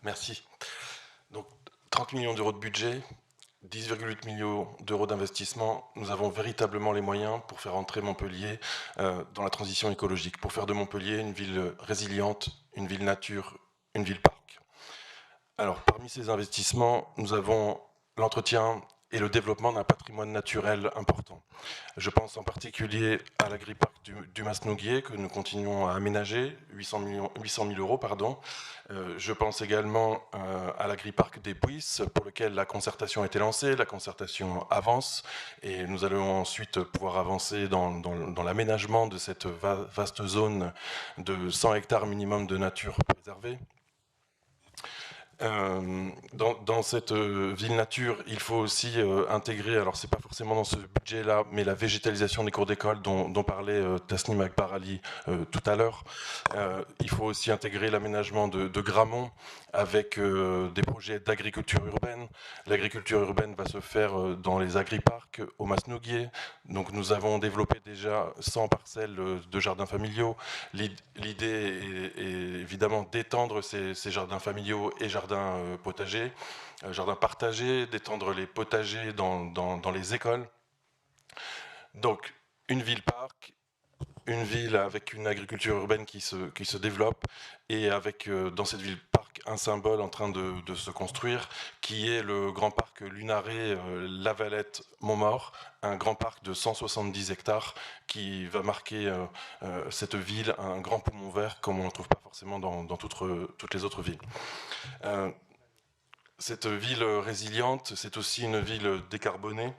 Merci. Donc, 30 millions d'euros de budget, 10,8 millions d'euros d'investissement. Nous avons véritablement les moyens pour faire entrer Montpellier dans la transition écologique, pour faire de Montpellier une ville résiliente, une ville nature, une ville parc. Alors, parmi ces investissements, nous avons l'entretien et le développement d'un patrimoine naturel important. Je pense en particulier à l'agriparc du Masnouguier que nous continuons à aménager, 800 000 euros. Je pense également à l'agriparc des Buis pour lequel la concertation a été lancée, la concertation avance et nous allons ensuite pouvoir avancer dans l'aménagement de cette vaste zone de 100 hectares minimum de nature préservée. Dans cette ville nature, il faut aussi intégrer, alors c'est pas forcément dans ce budget-là, mais la végétalisation des cours d'école dont parlait Tasnim Akbar Ali tout à l'heure. Il faut aussi intégrer l'aménagement de Gramont avec des projets d'agriculture urbaine. L'agriculture urbaine va se faire dans les agriparcs au Masnouguier. Donc nous avons développé déjà 100 parcelles de jardins familiaux. L'idée est évidemment d'étendre ces jardins familiaux et jardins potagers, jardins partagés, d'étendre les potagers dans les écoles. Donc une ville-parc, une ville avec une agriculture urbaine qui se développe et avec dans cette ville-parc un symbole en train de se construire qui est le grand parc Lunaret Lavalette Montmaur, un grand parc de 170 hectares qui va marquer cette ville un grand poumon vert comme on ne trouve pas forcément dans toutes les autres villes. Cette ville résiliente, c'est aussi une ville décarbonée,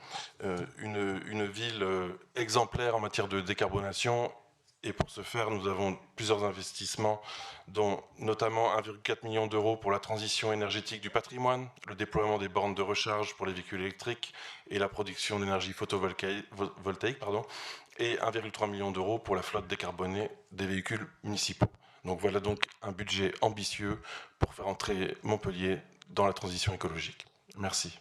une ville exemplaire en matière de décarbonation. Et pour ce faire, nous avons plusieurs investissements, dont notamment 1,4 million d'euros pour la transition énergétique du patrimoine, le déploiement des bornes de recharge pour les véhicules électriques et la production d'énergie photovoltaïque, et 1,3 million d'euros pour la flotte décarbonée des véhicules municipaux. Donc voilà donc un budget ambitieux pour faire entrer Montpellier dans la transition écologique. Merci.